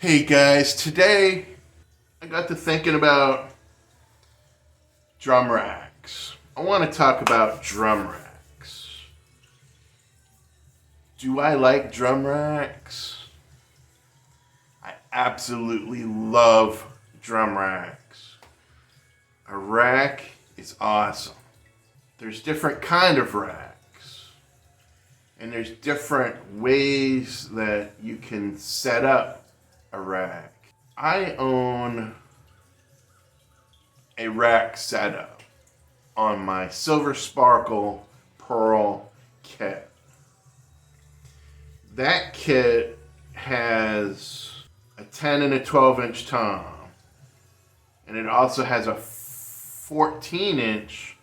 Hey guys, today I got to thinking about drum racks. I want to talk about drum racks. Do I like drum racks? I absolutely love drum racks. A rack is awesome. There's different kind of racks, and there's different ways that you can set up a rack. I own a rack setup on my Silver Sparkle Pearl kit. That kit has a 10 and a 12-inch tom, and it also has a 14-inch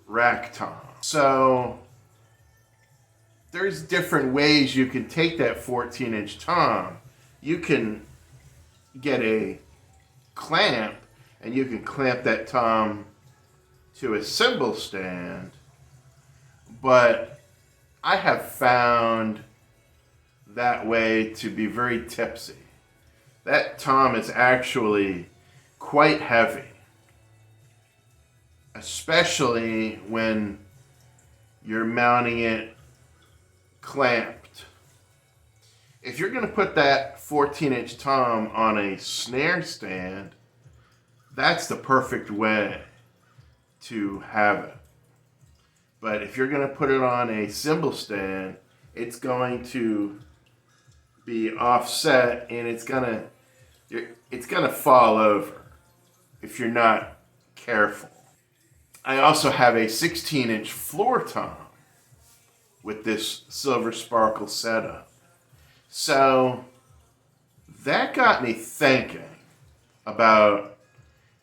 rack tom. So there's different ways you can take that 14-inch tom. You can get a clamp and you can clamp that tom to a cymbal stand, but I have found that way to be very tipsy. That tom is actually quite heavy, especially when you're mounting it clamped. If you're going to put that 14-inch tom on a snare stand, that's the perfect way to have it. But if you're going to put it on a cymbal stand, it's going to be offset and it's going to fall over if you're not careful. I also have a 16-inch floor tom with this Silver Sparkle setup. So that got me thinking about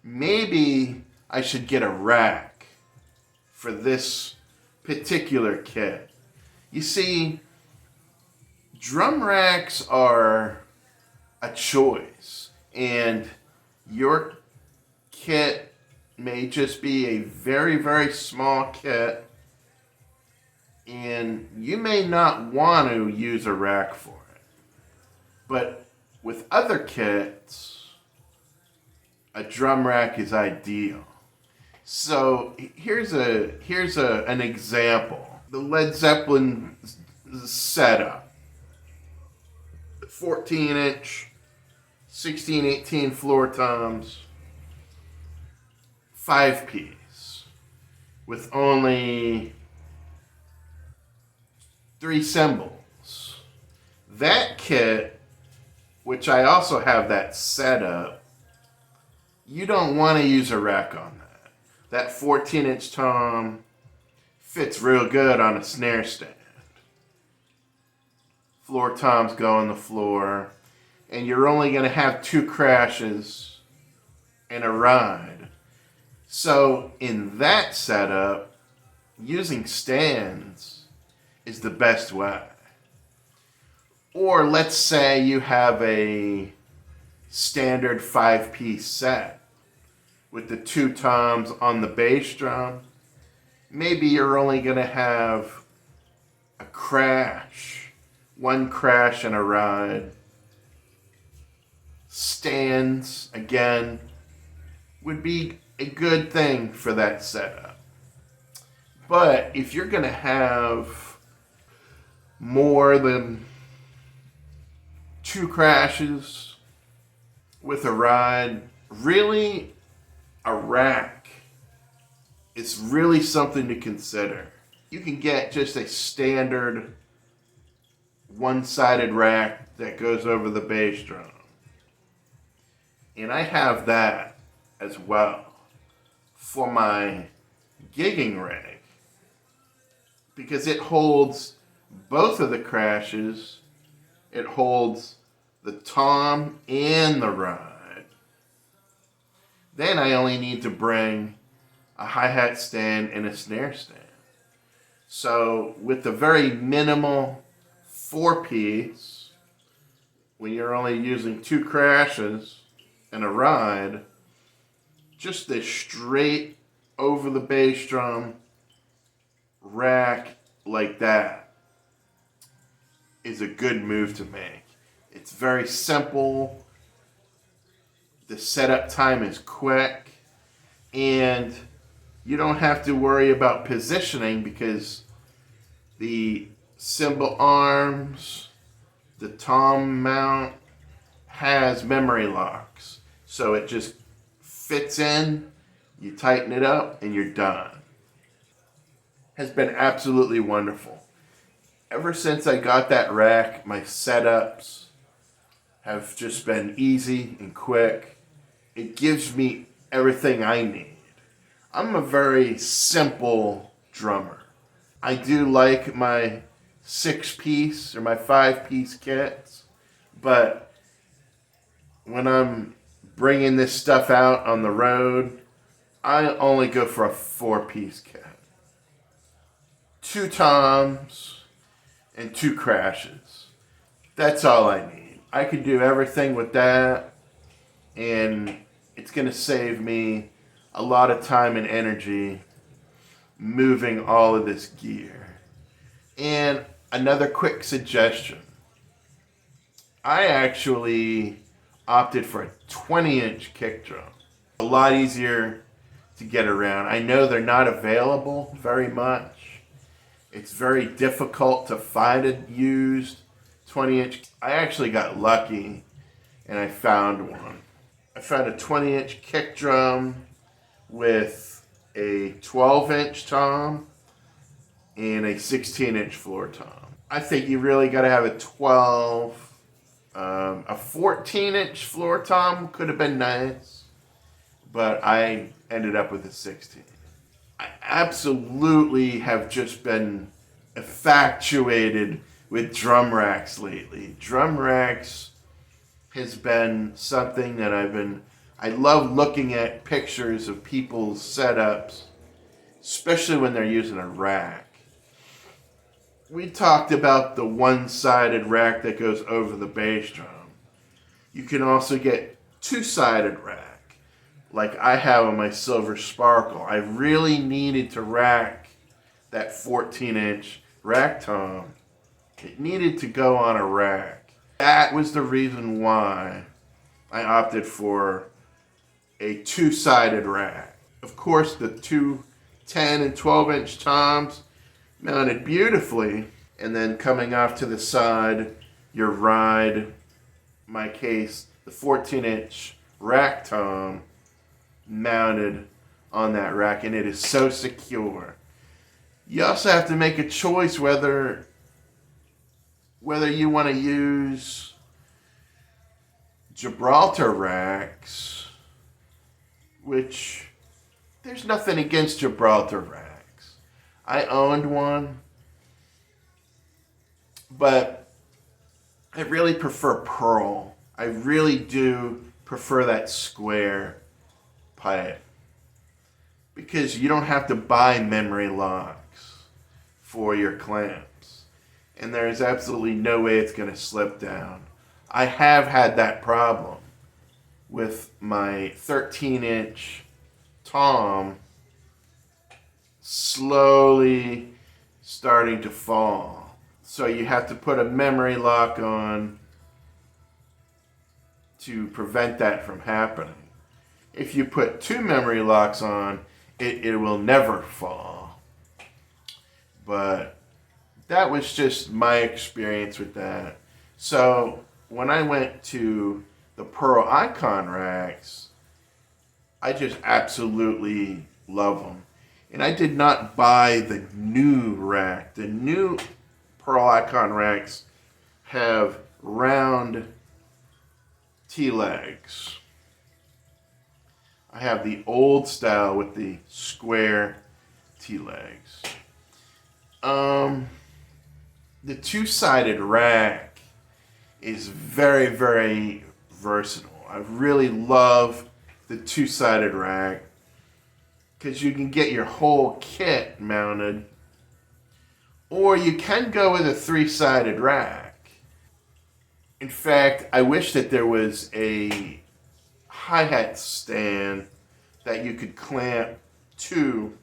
maybe I should get a rack for this particular kit. You see, drum racks are a choice, and your kit may just be a very, very small kit, and you may not want to use a rack for it. But with other kits, a drum rack is ideal. So here's an example. The Led Zeppelin setup. 14-inch, 16, 18 floor toms, 5-piece, with only 3 cymbals. That kit, which I also have that set up, you don't want to use a rack on that. That 14-inch tom fits real good on a snare stand. Floor toms go on the floor, and you're only going to have 2 crashes and a ride. So in that setup, using stands is the best way. Or let's say you have a standard 5-piece set with the 2 toms on the bass drum. Maybe you're only going to have a crash, 1 crash and a ride. Stands, again, would be a good thing for that setup. But if you're going to have more than 2 crashes with a ride, really, a rack is really something to consider. You can get just a standard one-sided rack that goes over the bass drum. And I have that as well for my gigging rig, because it holds both of the crashes. It holds the tom and the ride. Then I only need to bring a hi-hat stand and a snare stand. So with the very minimal 4-piece, when you're only using 2 crashes and a ride, just this straight over the bass drum rack like that is a good move to make. It's very simple. The setup time is quick, and you don't have to worry about positioning because the cymbal arms, the tom mount has memory locks. So it just fits in, you tighten it up, and you're done. Has been absolutely wonderful. Ever since I got that rack, my setups have just been easy and quick. It gives me everything I need. I'm a very simple drummer. I do like my 6-piece or my 5-piece kits, but when I'm bringing this stuff out on the road, I only go for a 4-piece kit. 2 toms and 2 crashes. That's all I need. I could do everything with that, and it's going to save me a lot of time and energy moving all of this gear. And another quick suggestion. I actually opted for a 20-inch kick drum. A lot easier to get around. I know they're not available very much. It's very difficult to find a used 20-inch. I actually got lucky and I found one. I found a 20-inch kick drum with a 12-inch tom and a 16-inch floor tom. I think you really got to have a 12. A 14-inch floor tom could have been nice, but I ended up with a 16. I absolutely have just been infatuated with drum racks lately. Drum racks has been something that I love looking at pictures of people's setups, especially when they're using a rack. We talked about the one-sided rack that goes over the bass drum. You can also get two-sided rack, like I have on my Silver Sparkle. I really needed to rack that 14-inch rack tom. It needed to go on a rack. That was the reason why I opted for a two-sided rack. Of course, the two 10 and 12-inch toms mounted beautifully, and then coming off to the side, your ride, in my case, the 14-inch rack tom mounted on that rack, and it is so secure. You also have to make a choice whether you want to use Gibraltar racks, which there's nothing against Gibraltar racks. I owned one, but I really prefer pearl. I really do prefer that square pipe because you don't have to buy memory locks for your clamps, and there is absolutely no way it's going to slip down. I have had that problem with my 13-inch tom slowly starting to fall. So you have to put a memory lock on to prevent that from happening. If you put 2 memory locks on, it will never fall. But that was just my experience with that. So when I went to the Pearl Icon racks, I just absolutely love them. And I did not buy the new rack. The new Pearl Icon racks have round T-legs. I have the old style with the square T-legs. The two-sided rack is very, very versatile. I really love the two-sided rack because you can get your whole kit mounted, or you can go with a 3-sided rack. In fact, I wish that there was a hi-hat stand that you could clamp to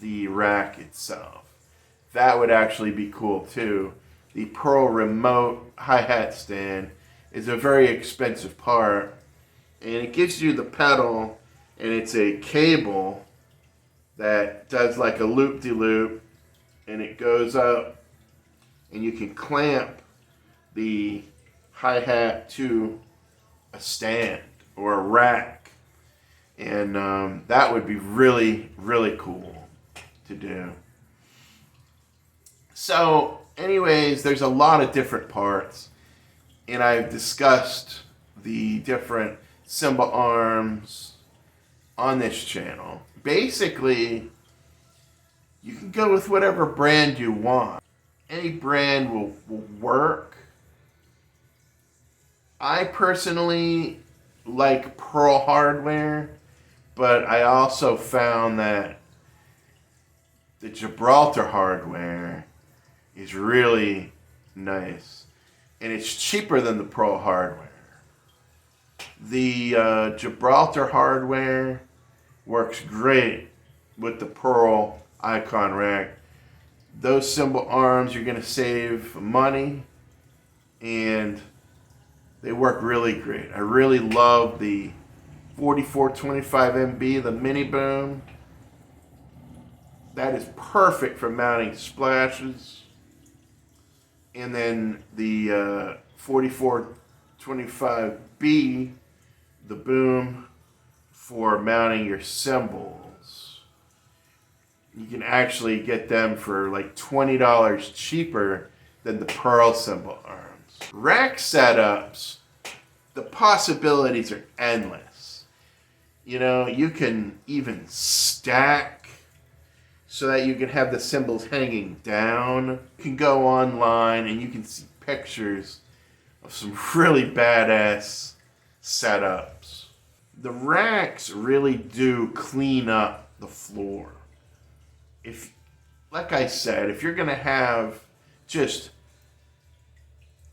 the rack itself. That would actually be cool too. the Pearl remote hi-hat stand is a very expensive part, and it gives you the pedal, and it's a cable that does like a loop-de-loop, and it goes up, and you can clamp the hi-hat to a stand or a rack, and that would be really, really cool to do. So anyways, there's a lot of different parts, and I've discussed the different cymbal arms on this channel. Basically, you can go with whatever brand you want. Any brand will work. I personally like Pearl hardware, but I also found that the Gibraltar hardware is really nice, and it's cheaper than the Pearl hardware. The Gibraltar hardware works great with the Pearl icon rack. Those cymbal arms, you're going to save money, and they work really great. I really love the 4425 MB, the mini boom. That is perfect for mounting splashes. And then the 4425B, the boom for mounting your cymbals. You can actually get them for like $20 cheaper than the Pearl cymbal arms. Rack setups, the possibilities are endless. You know, you can even stack so that you can have the cymbals hanging down. You can go online and you can see pictures of some really badass setups. The racks really do clean up the floor. If, like I said, if you're gonna have just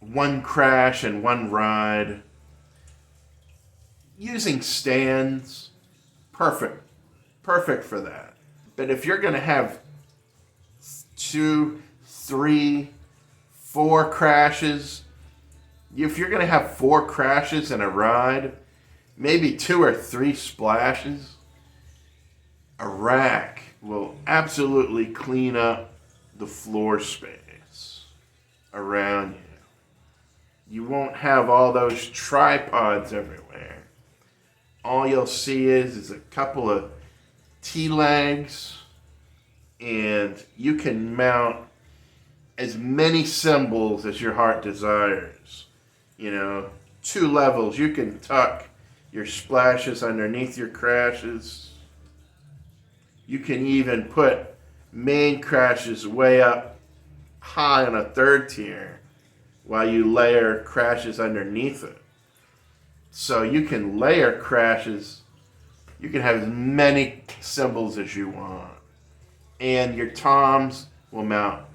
one crash and one ride, using stands, perfect for that. But if you're gonna have 2, 3, 4 crashes, if you're gonna have 4 crashes in a ride, maybe 2 or 3 splashes, a rack will absolutely clean up the floor space around you. You won't have all those tripods everywhere. All you'll see is a couple of T-legs, and you can mount as many cymbals as your heart desires. You know, 2 levels. You can tuck your splashes underneath your crashes. You can even put main crashes way up high on a 3rd tier while you layer crashes underneath it. So you can layer crashes. You can have as many cymbals as you want. And your toms will mount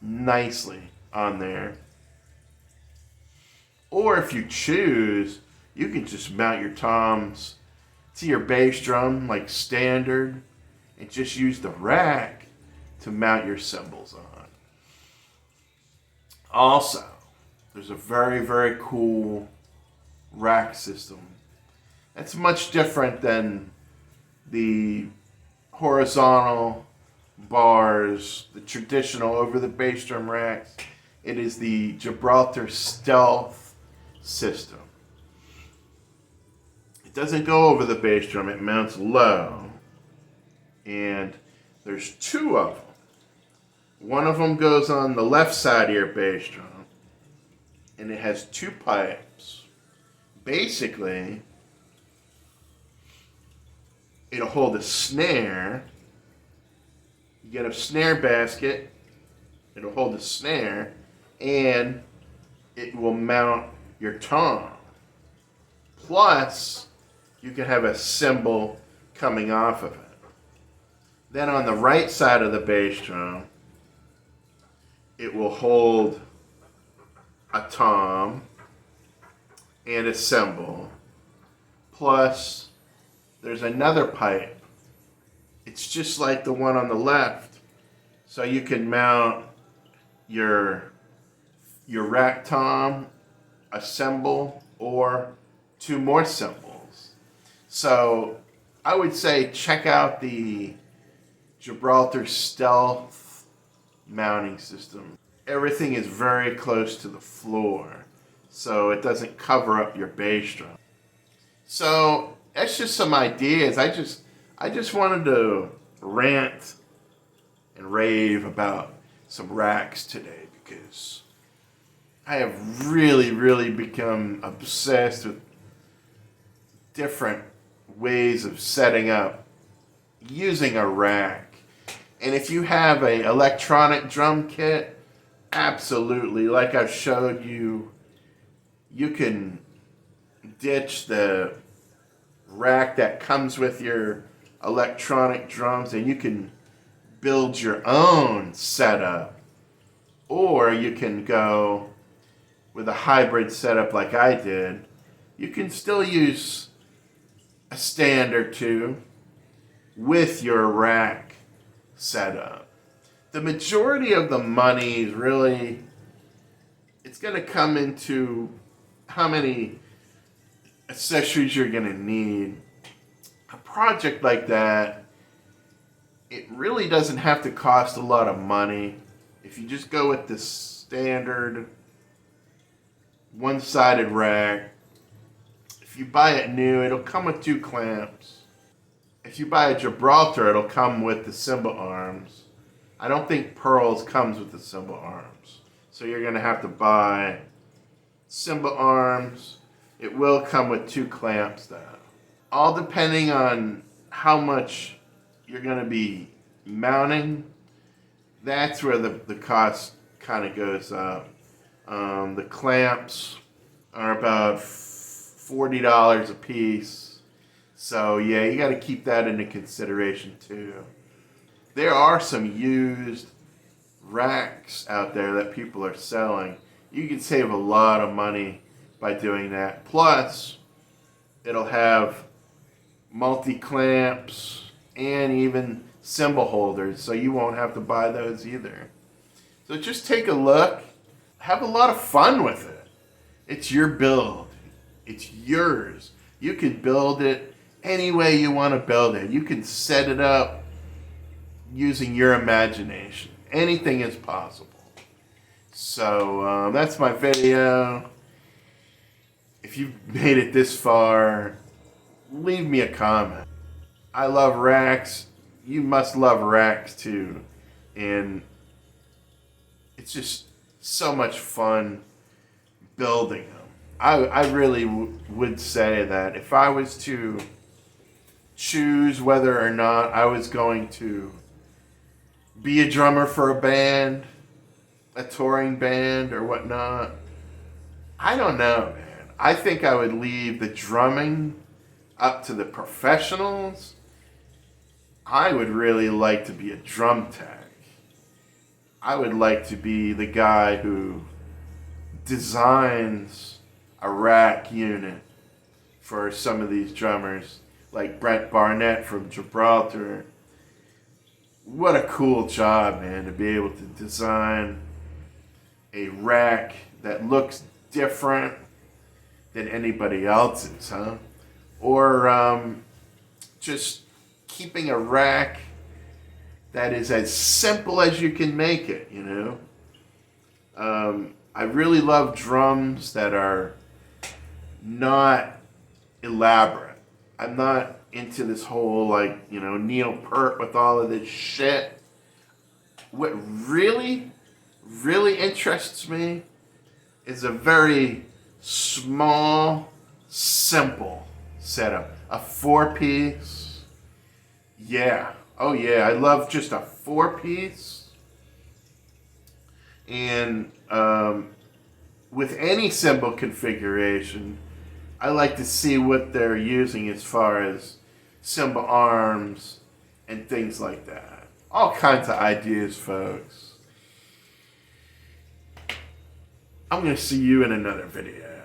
nicely on there. Or if you choose, you can just mount your toms to your bass drum like standard and just use the rack to mount your cymbals on. Also, there's a very, very cool rack system. It's much different than the horizontal bars, the traditional over the bass drum racks. It is the Gibraltar Stealth system. It doesn't go over the bass drum, it mounts low. And there's 2 of them. One of them goes on the left side of your bass drum, and it has 2 pipes. Basically, it'll hold a snare. You get a snare basket, it'll hold a snare, and it will mount your tom. Plus, you can have a cymbal coming off of it. Then on the right side of the bass drum, it will hold a tom and a cymbal. Plus, there's another pipe. It's just like the one on the left. So you can mount your your rack tom, a cymbal, or 2 more cymbals. So I would say check out the Gibraltar Stealth mounting system. Everything is very close to the floor, so it doesn't cover up your bass drum. So that's just some ideas. I just wanted to rant and rave about some racks today because I have really become obsessed with different ways of setting up using a rack. And if you have an electronic drum kit, absolutely, like I've showed you, you can ditch the rack that comes with your electronic drums and you can build your own setup. Or you can go with a hybrid setup like I did. You can still use a stand or two with your rack setup. The majority of the money is really, it's going to come into how many accessories you're going to need. A project like that, it really doesn't have to cost a lot of money. If you just go with the standard one-sided rack, if you buy it new, it'll come with 2 clamps. If you buy a Gibraltar, it'll come with the cymbal arms. I don't think Pearls comes with the cymbal arms. So you're going to have to buy cymbal arms. It will come with 2 clamps though. All depending on how much you're going to be mounting, that's where the cost kind of goes up. The clamps are about $40 a piece. So yeah, you got to keep that into consideration too. There are some used racks out there that people are selling. You can save a lot of money by doing that. Plus, it'll have multi-clamps and even cymbal holders, so you won't have to buy those either. So just take a look. Have a lot of fun with it. It's your build. It's yours. You can build it any way you want to build it. You can set it up using your imagination. Anything is possible. So that's my video. If you've made it this far, leave me a comment. I love racks. You must love racks too. And it's just so much fun building them. I really would say that if I was to choose whether or not I was going to be a drummer for a band, a touring band or whatnot, I don't know, man. I think I would leave the drumming up to the professionals. I would really like to be a drum tech. I would like to be the guy who designs a rack unit for some of these drummers, like Brent Barnett from Gibraltar. What a cool job, man, to be able to design a rack that looks different than anybody else's, huh? Or just keeping a rack that is as simple as you can make it, you know? I really love drums that are not elaborate. I'm not into this whole, like, you know, Neil Peart with all of this shit. What really interests me is a very small, simple setup. A 4-piece. Yeah. Oh yeah, I love just a 4-piece. And with any cymbal configuration, I like to see what they're using as far as cymbal arms and things like that. All kinds of ideas, folks. I'm going to see you in another video.